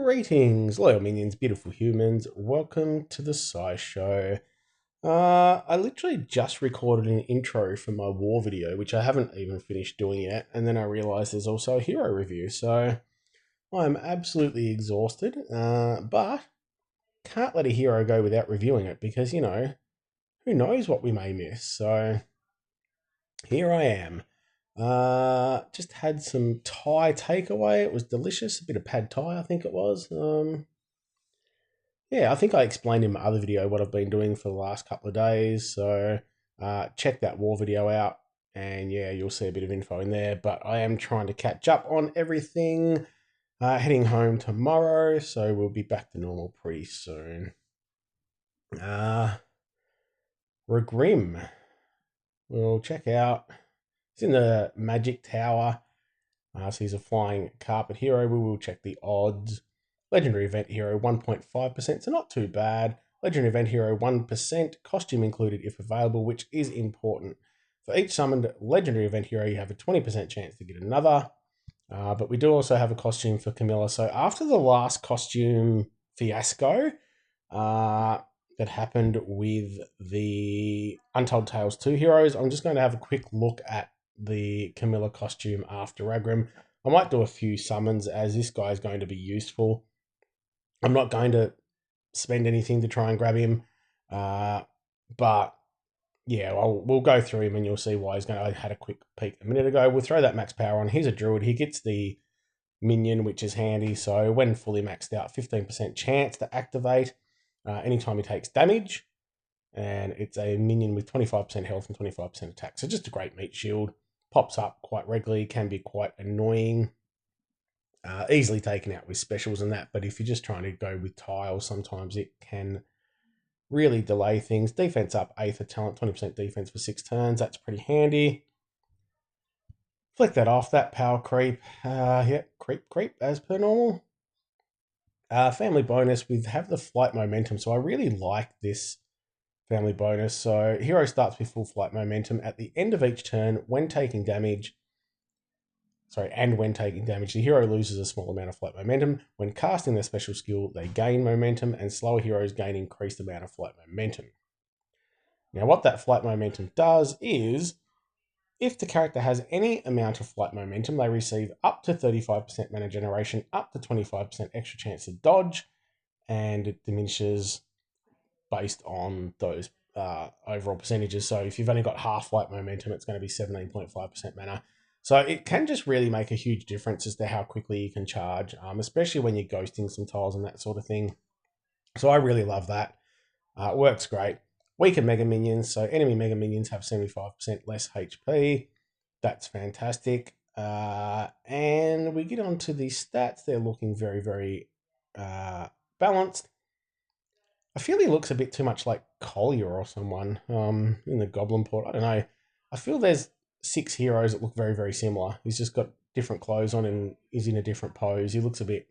Greetings, loyal minions, beautiful humans. Welcome to the Sci Show. I literally just recorded an intro for my war video, which I haven't even finished doing yet, and then I realized there's also a hero review, so I'm absolutely exhausted, but can't let a hero go without reviewing it because, who knows what we may miss, so here I am. Just had some Thai takeaway. It was delicious. A bit of pad Thai, I think it was. Yeah, I think I explained in my other video what I've been doing for the last couple of days. So check that war video out. And yeah, you'll see a bit of info in there. But I am trying to catch up on everything. Heading home tomorrow. So we'll be back to normal pretty soon. Ragrim. We'll check out. He's in the Magic Tower. So he's a flying carpet hero. We will check the odds. Legendary Event Hero 1.5%, so not too bad. Legendary Event Hero 1%, costume included if available, which is important. For each summoned Legendary Event Hero, you have a 20% chance to get another. But we do also have a costume for Camilla. So after the last costume fiasco that happened with the Untold Tales 2 heroes, I'm just going to have a quick look at the Camilla costume after Ragrim. I might do a few summons as this guy is going to be useful. I'm not going to spend anything to try and grab him, but yeah, we'll go through him and you'll see why he's going to. I had a quick peek a minute ago. We'll throw that max power on. He's a druid. He gets the minion, which is handy. So when fully maxed out, 15% chance to activate anytime he takes damage. And it's a minion with 25% health and 25% attack. So just a great meat shield. Pops up quite regularly, can be quite annoying. Easily taken out with specials and that, but if you're just trying to go with tiles, sometimes it can really delay things. Defense up, Aether talent, 20% defense for 6 turns. That's pretty handy. Flick that off, that power creep. Yeah, creep, as per normal. Family bonus, we have the flight momentum, so I really like this family bonus. So hero starts with full flight momentum at the end of each turn when taking damage. When taking damage, the hero loses a small amount of flight momentum. When casting their special skill, they gain momentum, and slower heroes gain increased amount of flight momentum. Now, what that flight momentum does is, if the character has any amount of flight momentum, they receive up to 35% mana generation, up to 25% extra chance to dodge, and it diminishes based on those overall percentages. So if you've only got half flight momentum, it's going to be 17.5% mana. So it can just really make a huge difference as to how quickly you can charge, especially when you're ghosting some tiles and that sort of thing. So I really love that. It works great. Weaker Mega Minions. So enemy Mega Minions have 75% less HP. That's fantastic. And we get on to the stats. They're looking very, very balanced. I feel he looks a bit too much like Collier or someone in the Goblin Port. I don't know. I feel there's 6 heroes that look very, very similar. He's just got different clothes on and he's in a different pose. He looks a bit...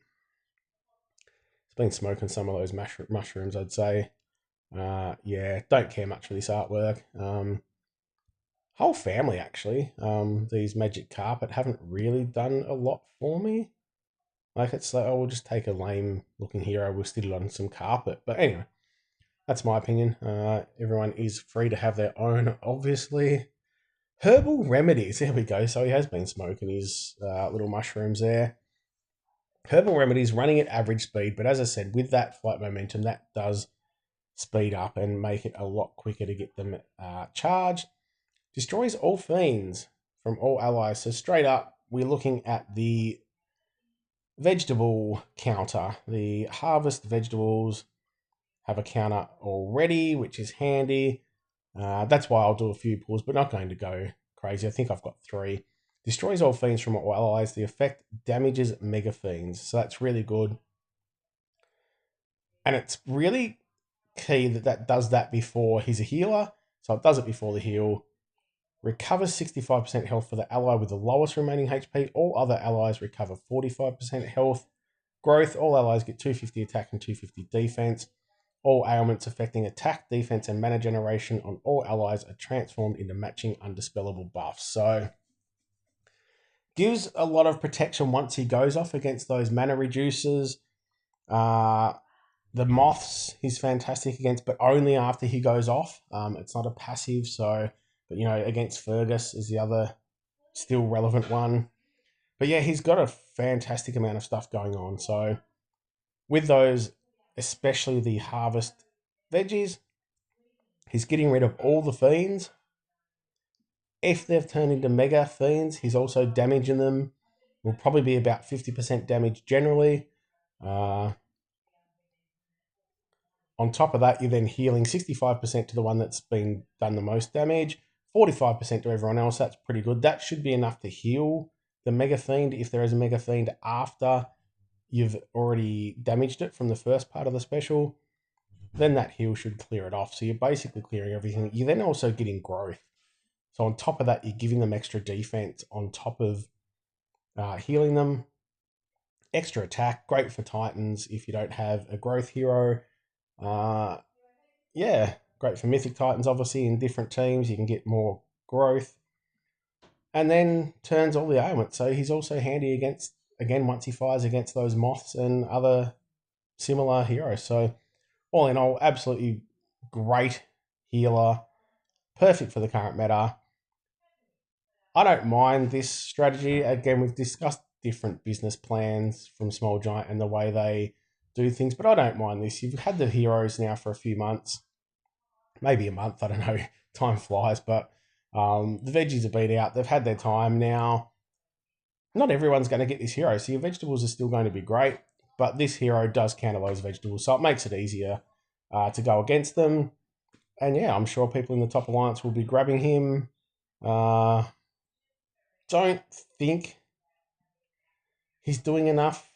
He's been smoking some of those mushrooms, I'd say. Yeah, don't care much for this artwork. Whole family, actually. These Magic Carpet haven't really done a lot for me. Like, it's like, oh, we'll just take a lame-looking hero, we'll stick it on some carpet. But anyway, that's my opinion. Everyone is free to have their own, obviously. Herbal remedies. There we go. So he has been smoking his little mushrooms there. Herbal remedies running at average speed, but as I said, with that flight momentum, that does speed up and make it a lot quicker to get them charged. Destroys all fiends from all allies. So straight up, we're looking at the vegetable counter. The harvest vegetables have a counter already, which is handy. That's why I'll do a few pulls, but not going to go crazy. I think I've got 3. Destroys all fiends from all allies. The effect damages mega fiends. So that's really good. And it's really key that does that before he's a healer. So it does it before the heal. Recovers 65% health for the ally with the lowest remaining HP. All other allies recover 45% health. Growth. All allies get 250 attack and 250 defense. All ailments affecting attack, defense, and mana generation on all allies are transformed into matching undispellable buffs. So, gives a lot of protection once he goes off against those mana reducers. Uh, the moths he's fantastic against, but only after he goes off. It's not a passive, so but against Fergus is the other still relevant one. But yeah, he's got a fantastic amount of stuff going on. So with those, especially the harvest veggies, he's getting rid of all the fiends. If they've turned into mega fiends, he's also damaging them. Will probably be about 50% damage generally. Uh, On top of that, you're then healing 65% to the one that's been done the most damage, 45% to everyone else. That's pretty good. That should be enough to heal the Mega Fiend if there is a Mega Fiend after you've already damaged it from the first part of the special. Then that heal should clear it off. So you're basically clearing everything. You're then also getting growth. So on top of that, you're giving them extra defense on top of healing them. Extra attack, great for Titans if you don't have a growth hero. Uh, yeah, great for Mythic Titans, obviously, in different teams. You can get more growth. And then turns all the ailments. So he's also handy against, again, once he fires against those moths and other similar heroes. So, all in all, absolutely great healer. Perfect for the current meta. I don't mind this strategy. Again, we've discussed different business plans from Small Giant and the way they do things, but I don't mind this. You've had the heroes now for a few months, maybe a month. I don't know. Time flies, but the veggies have been out. They've had their time now. Not everyone's going to get this hero, so your vegetables are still going to be great, but this hero does counter those vegetables, so it makes it easier to go against them. And yeah, I'm sure people in the top alliance will be grabbing him. Don't think he's doing enough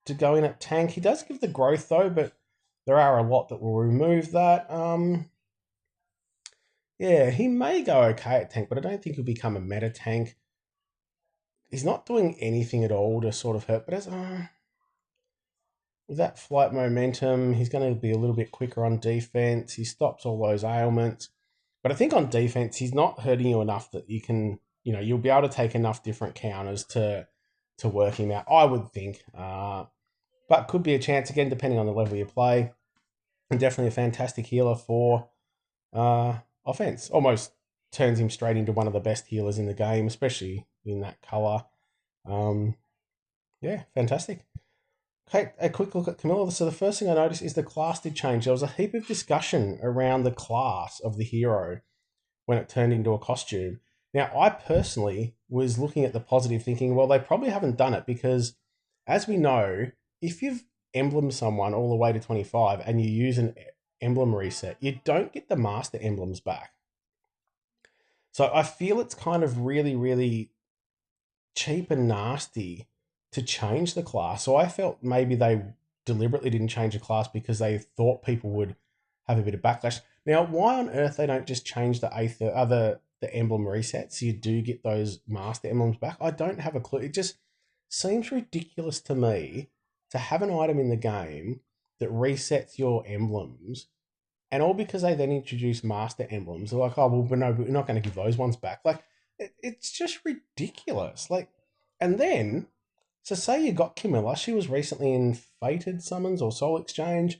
to go in at tank. He does give the growth though, but there are a lot that will remove that. Yeah, he may go okay at tank, but I don't think he'll become a meta tank. He's not doing anything at all to sort of hurt, but as with that flight momentum, he's going to be a little bit quicker on defense. He stops all those ailments. But I think on defense, he's not hurting you enough that you can, you'll be able to take enough different counters to work him out, I would think. But could be a chance again, depending on the level you play. And definitely a fantastic healer for offense. Almost turns him straight into one of the best healers in the game, especially in that color. Yeah, fantastic. Okay, a quick look at Camilla. So the first thing I noticed is the class did change. There was a heap of discussion around the class of the hero when it turned into a costume. Now, I personally was looking at the positive thinking, well, they probably haven't done it because, as we know, if you've emblemed someone all the way to 25 and you use an emblem reset, you don't get the master emblems back. So I feel it's kind of really, really cheap and nasty to change the class. So I felt maybe they deliberately didn't change the class because they thought people would have a bit of backlash. Now, why on earth they don't just change the emblem resets so you do get those master emblems back? I don't have a clue. It just seems ridiculous to me to have an item in the game that resets your emblems, and all because they then introduce master emblems. They're like, oh well, but no, we're not going to give those ones back. Like, it's just ridiculous. Like, and then so say you got Camilla, she was recently in Fated Summons or Soul Exchange.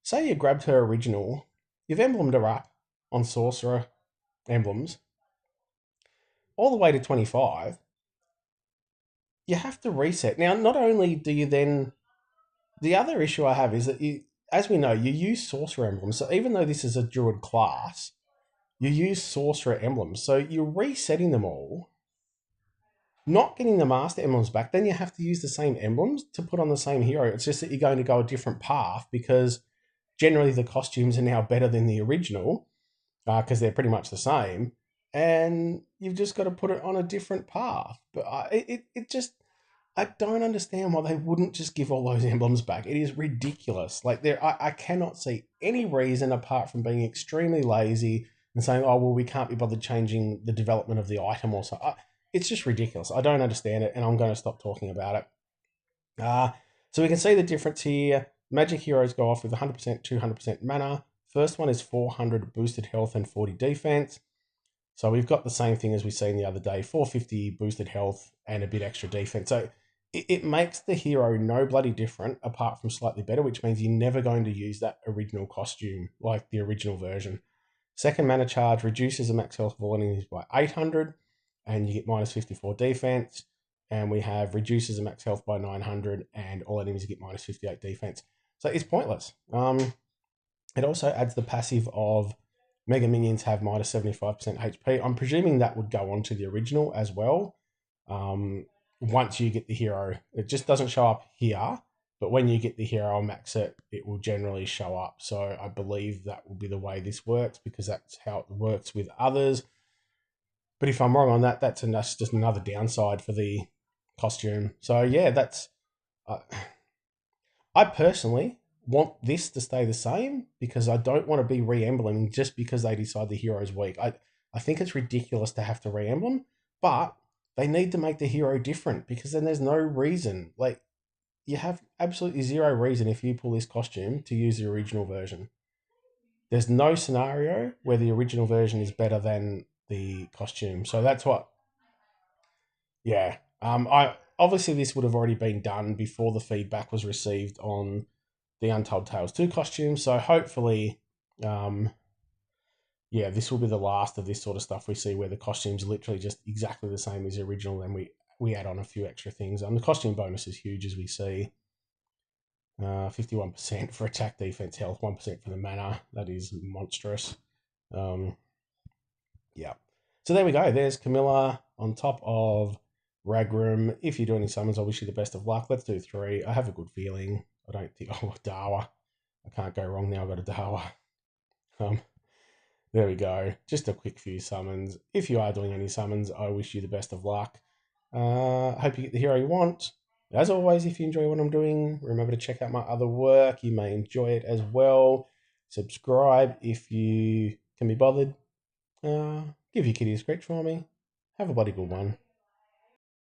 Say you grabbed her original, you've emblemed her up on Sorcerer emblems, all the way to 25. You have to reset. Now, not only do you then, the other issue I have is that you, as we know, you use Sorcerer emblems. So even though this is a Druid class, you use Sorcerer emblems. So you're resetting them all, not getting the master emblems back, then you have to use the same emblems to put on the same hero. It's just that you're going to go a different path because generally the costumes are now better than the original because they're pretty much the same, and you've just got to put it on a different path. But I don't understand why they wouldn't just give all those emblems back. It is ridiculous. Like I cannot see any reason apart from being extremely lazy and saying, oh well, we can't be bothered changing the development of the item or so. It's just ridiculous. I don't understand it, and I'm going to stop talking about it. So we can see the difference here. Magic heroes go off with 100%, 200% mana. First one is 400 boosted health and 40 defense. So we've got the same thing as we seen the other day, 450 boosted health and a bit extra defense. So it makes the hero no bloody different apart from slightly better, which means you're never going to use that original costume like the original version. Second mana charge reduces the max health of all enemies by 800, and you get minus 54 defense. And we have reduces the max health by 900, and all enemies get minus 58 defense. So it's pointless. It also adds the passive of Mega Minions have minus 75% HP. I'm presuming that would go on to the original as well. Once you get the hero, it just doesn't show up here, but when you get the hero or max it, it will generally show up. So I believe that will be the way this works because that's how it works with others. But if I'm wrong on that, that's just another downside for the costume. So yeah, that's. I personally want this to stay the same because I don't want to be re-embleming just because they decide the hero's weak. I think it's ridiculous to have to re-emblem, but they need to make the hero different because then there's no reason. Like, you have absolutely zero reason if you pull this costume to use the original version. There's no scenario where the original version is better than the costume. So that's what, yeah. I obviously this would have already been done before the feedback was received on the Untold Tales 2 costume. So hopefully, yeah, this will be the last of this sort of stuff we see where the costume's literally just exactly the same as the original, and we add on a few extra things. The costume bonus is huge, as we see. 51% for attack, defense, health, 1% for the mana. That is monstrous. Yeah. So there we go. There's Camilla on top of Ragrim. If you do any summons, I wish you the best of luck. Let's do 3. I have a good feeling. I don't think... Oh, Dawa. I can't go wrong now. I've got a Dawa. There we go. Just a quick few summons. If you are doing any summons, I wish you the best of luck. Hope you get the hero you want. As always, if you enjoy what I'm doing, remember to check out my other work. You may enjoy it as well. Subscribe if you can be bothered. Give your kitty a scratch for me. Have a bloody good one.